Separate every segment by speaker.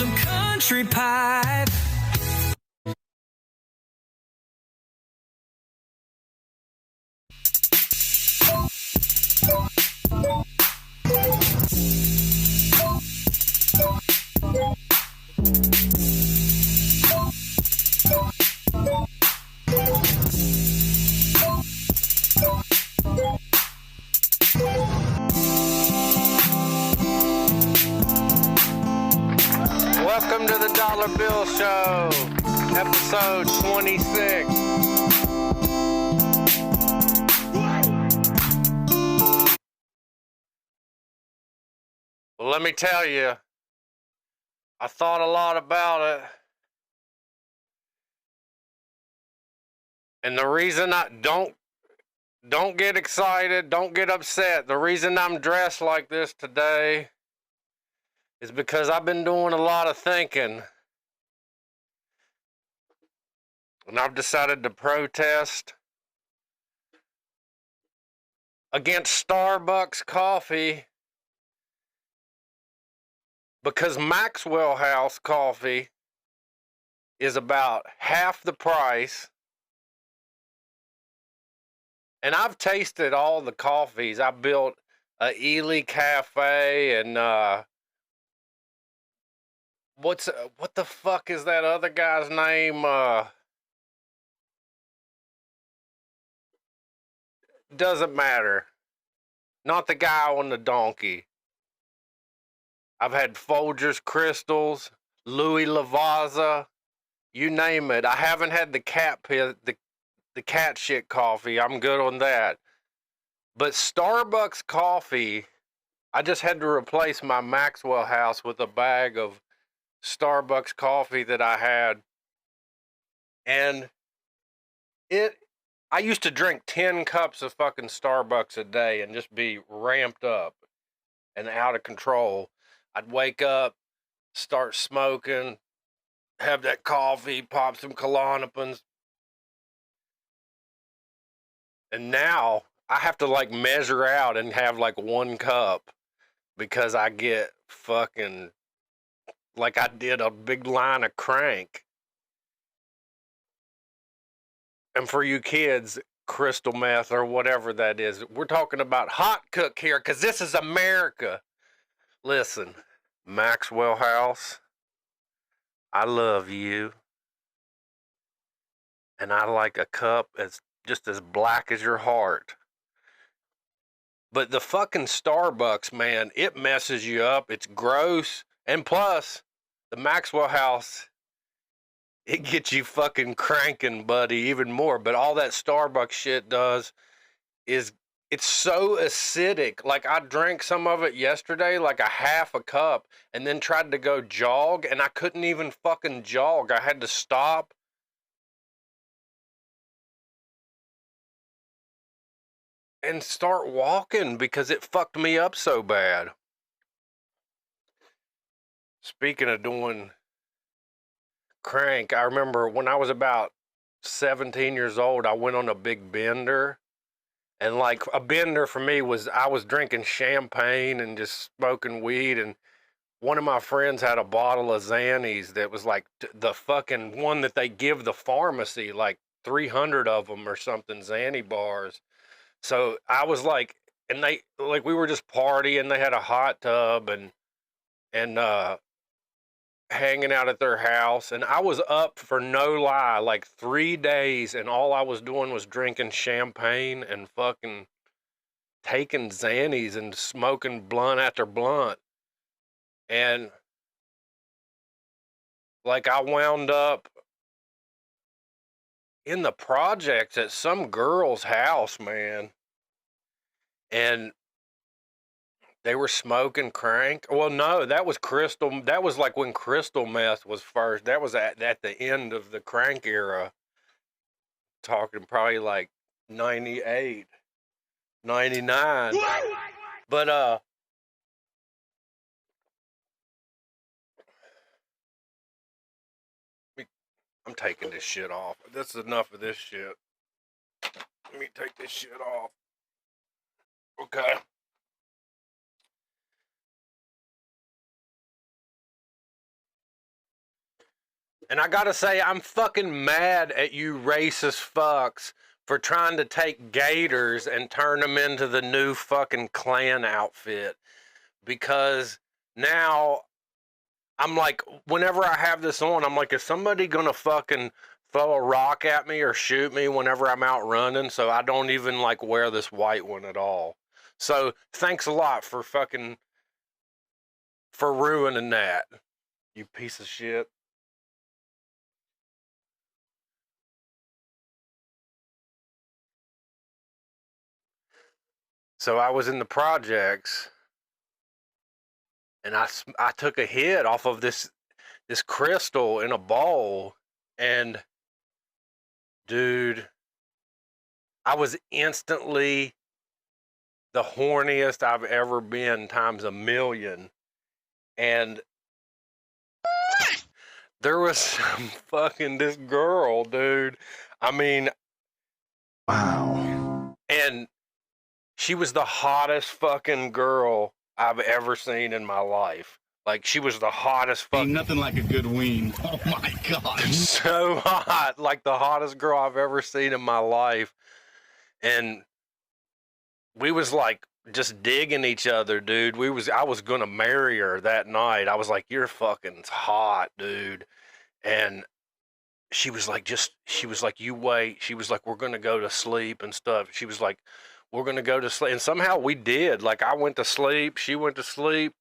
Speaker 1: some country pie.
Speaker 2: Welcome to the Dollar Bill Show, episode 26. Well, let me tell you, I thought a lot about it. And the reason I don't get excited, don't get upset. The reason I'm dressed like this today is because I've been doing a lot of thinking. And I've decided to protest against Starbucks coffee because Maxwell House coffee is about half the price. And I've tasted all the coffees. I built a Ely Cafe and what the fuck is that other guy's name? Doesn't matter. Not the guy on the donkey. I've had Folgers Crystals, Louis Lavazza, you name it. I haven't had the cat shit coffee. I'm good on that. But Starbucks coffee, I just had to replace my Maxwell House with a bag of Starbucks coffee that I had. And I used to drink 10 cups of fucking Starbucks a day and just be ramped up and out of control. I'd wake up, start smoking, have that coffee, pop some Klonopins. And now I have to like measure out and have like 1 cup because I get fucking like I did a big line of crank. And for you kids, crystal meth or whatever that is, we're talking about hot cook here because this is America. Listen, Maxwell House, I love you. And I like a cup as just as black as your heart. But the fucking Starbucks, man, it messes you up. It's gross. And plus, the Maxwell House, it gets you fucking cranking, buddy, even more. But all that Starbucks shit does is it's so acidic. Like I drank some of it yesterday, like a half a cup, and then tried to go jog, and I couldn't even fucking jog. I had to stop. And start walking because it fucked me up so bad. Speaking of doing crank, I remember when I was about 17 years old, I went on a big bender. And like a bender for me was I was drinking champagne and just smoking weed. And one of my friends had a bottle of Xannies that was like the fucking one that they give the pharmacy, like 300 of them or something, Xanny bars. So I was like, and they like we were just partying. They had a hot tub and hanging out at their house, and I was up for no lie like 3 days, and all I was doing was drinking champagne and fucking taking Xannies and smoking blunt after blunt, and like I wound up in the projects at some girl's house, man, and they were smoking crank. Well, no, that was crystal. That was like when crystal meth was first. That was at the end of the crank era. Talking probably like 98, 99. But, I'm taking this shit off. This is enough of this shit. Let me take this shit off. Okay. And I gotta say, I'm fucking mad at you racist fucks for trying to take gators and turn them into the new fucking Klan outfit. Because now I'm like, whenever I have this on, I'm like, is somebody gonna fucking throw a rock at me or shoot me whenever I'm out running? So I don't even like wear this white one at all. So thanks a lot for ruining that, you piece of shit. So I was in the projects, and I took a hit off of this crystal in a bowl, and dude, I was instantly the horniest I've ever been times a million. And there was some fucking this girl, dude. I mean,
Speaker 3: wow.
Speaker 2: And she was the hottest fucking girl I've ever seen in my life. Like, she was the hottest fucking...
Speaker 3: Ain't nothing like a good ween. Oh, my God.
Speaker 2: So hot. Like, the hottest girl I've ever seen in my life. And we was, like, just digging each other, dude. I was gonna marry her that night. I was like, you're fucking hot, dude. And she was like, you wait. She was like, we're gonna go to sleep and stuff. She was like, we're gonna go to sleep. And somehow we did. Like, I went to sleep. She went to sleep.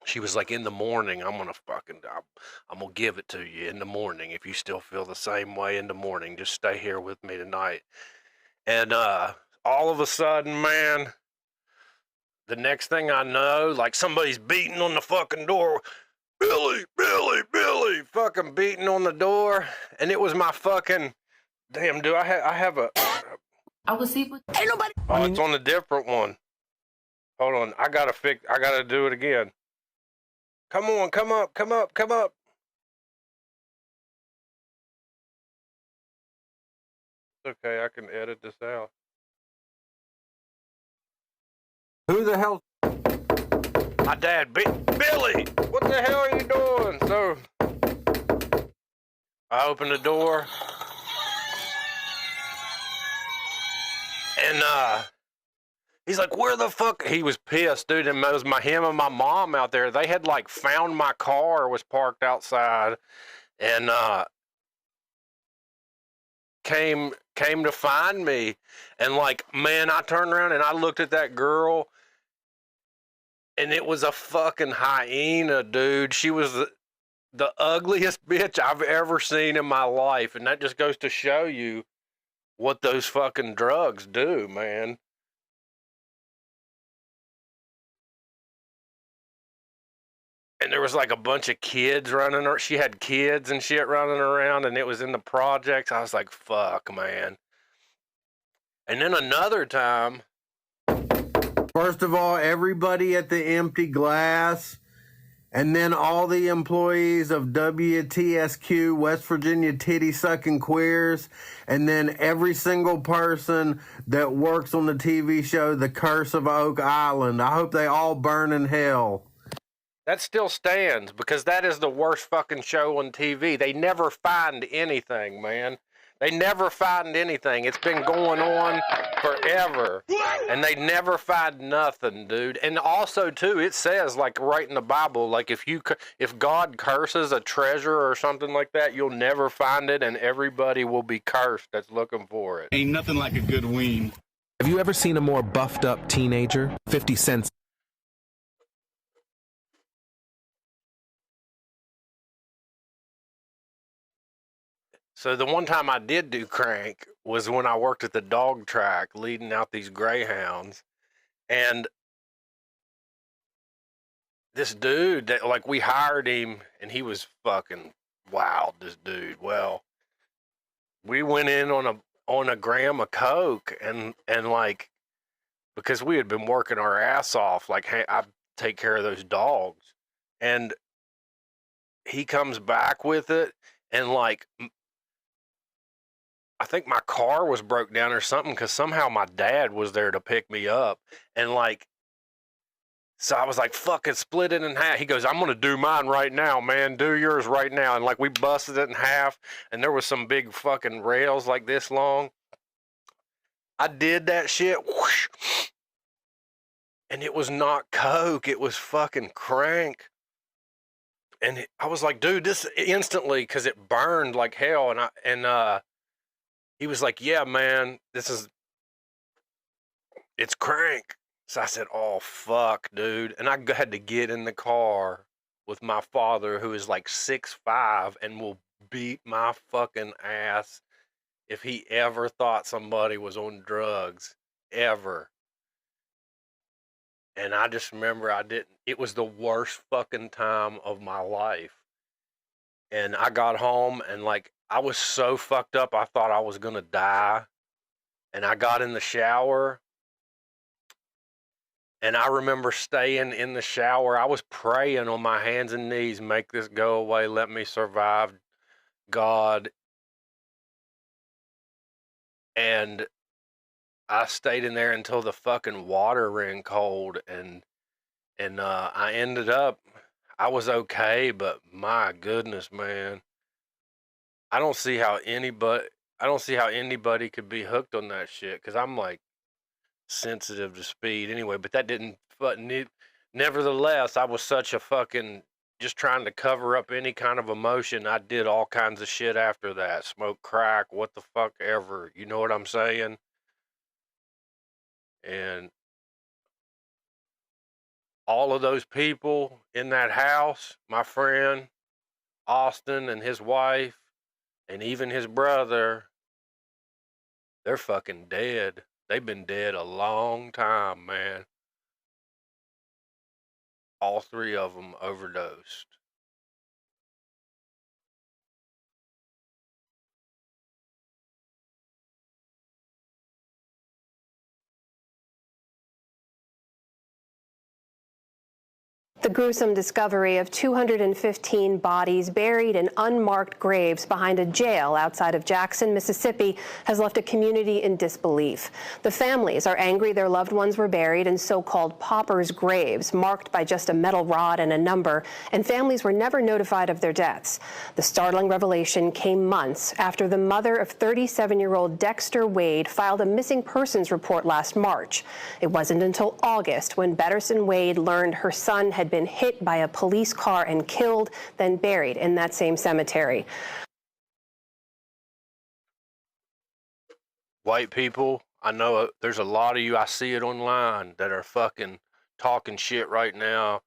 Speaker 2: She was like, in the morning, I'm gonna give it to you in the morning. If you still feel the same way in the morning, just stay here with me tonight. And all of a sudden, man, the next thing I know, like, somebody's beating on the fucking door. Billy, Billy, Billy, fucking beating on the door. And it was my fucking, damn, dude, I have a,
Speaker 4: I will see, but ain't nobody.
Speaker 2: oh, it's on a different one. Hold on, I gotta do it again. Come on, come up. Okay, I can edit this out.
Speaker 5: Who the hell?
Speaker 2: My dad, Billy, what the hell are you doing? So, I opened the door, and he's like, where the fuck? He was pissed, dude. And it was him and my mom out there. They had like found my car was parked outside, and came to find me. And like, man, I turned around and I looked at that girl, and it was a fucking hyena, dude. She was the ugliest bitch I've ever seen in my life. And that just goes to show you what those fucking drugs do, man. And there was like a bunch of kids running, or she had kids and shit running around, and it was in the projects. I was like, fuck, man. And then another time.
Speaker 5: First of all, everybody at the Empty Glass, and then all the employees of WTSQ, West Virginia Titty Sucking Queers, and then every single person that works on the TV show The Curse of Oak Island. I hope they all burn in hell.
Speaker 2: That still stands, because that is the worst fucking show on TV. They never find anything, man. They never find anything. It's been going on forever, and they never find nothing, dude. And also, too, it says, like, right in the Bible, like, if God curses a treasure or something like that, you'll never find it, and everybody will be cursed that's looking for it.
Speaker 3: Ain't nothing like a good ween.
Speaker 6: Have you ever seen a more buffed up teenager? 50 Cent.
Speaker 2: So the one time I did do crank was when I worked at the dog track leading out these greyhounds. And this dude that, like, we hired him, and he was fucking wild, this dude. Well, we went in on a gram of coke, and like, because we had been working our ass off, like, hey, I take care of those dogs. And he comes back with it, and like, I think my car was broke down or something, because somehow my dad was there to pick me up. And like, So I was like, fucking split it in half. He goes, I'm going to do mine right now, man. Do yours right now. And like we busted it in half, and there was some big fucking rails like this long. I did that shit. Whoosh, and it was not coke. It was fucking crank. And I was like, dude, this instantly, because it burned like hell. And he was like, yeah, man, it's crank. So I said, oh, fuck, dude. And I had to get in the car with my father, who is like 6'5" and will beat my fucking ass if he ever thought somebody was on drugs, ever. And I just remember it was the worst fucking time of my life. And I got home and like, I was so fucked up, I thought I was gonna die. And I got in the shower. And I remember staying in the shower. I was praying on my hands and knees, make this go away, let me survive, God. And I stayed in there until the fucking water ran cold. And I ended up, I was okay, but my goodness, man. I don't see how anybody could be hooked on that shit, because I'm like, sensitive to speed anyway, but that didn't, but nevertheless, I was such a fucking, just trying to cover up any kind of emotion. I did all kinds of shit after that. Smoke crack, what the fuck ever. You know what I'm saying? And all of those people in that house, my friend Austin and his wife, and even his brother, they're fucking dead. They've been dead a long time, man. All three of them overdosed.
Speaker 7: The gruesome discovery of 215 bodies buried in unmarked graves behind a jail outside of Jackson, Mississippi, has left a community in disbelief. The families are angry their loved ones were buried in so-called paupers' graves, marked by just a metal rod and a number, and families were never notified of their deaths. The startling revelation came months after the mother of 37-year-old Dexter Wade filed a missing persons report last March. It wasn't until August when Betterson Wade learned her son had been hit by a police car and killed, then buried in that same cemetery.
Speaker 2: White people, I know there's a lot of you, I see it online, that are fucking talking shit right now.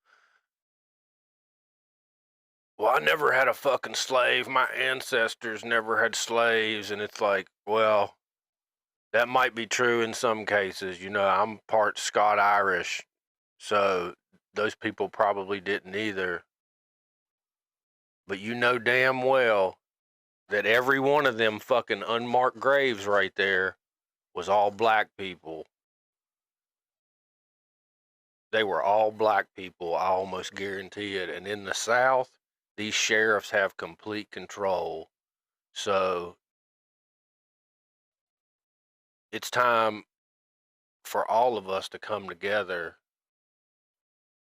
Speaker 2: Well, I never had a fucking slave. My ancestors never had slaves. And it's like, well, that might be true in some cases. You know, I'm part Scot-Irish, so those people probably didn't either. But you know damn well that every one of them fucking unmarked graves right there was all black people. They were all black people, I almost guarantee it. And in the South, these sheriffs have complete control. So it's time for all of us to come together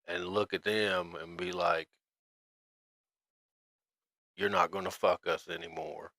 Speaker 2: and look at them and be like, you're not going to fuck us anymore.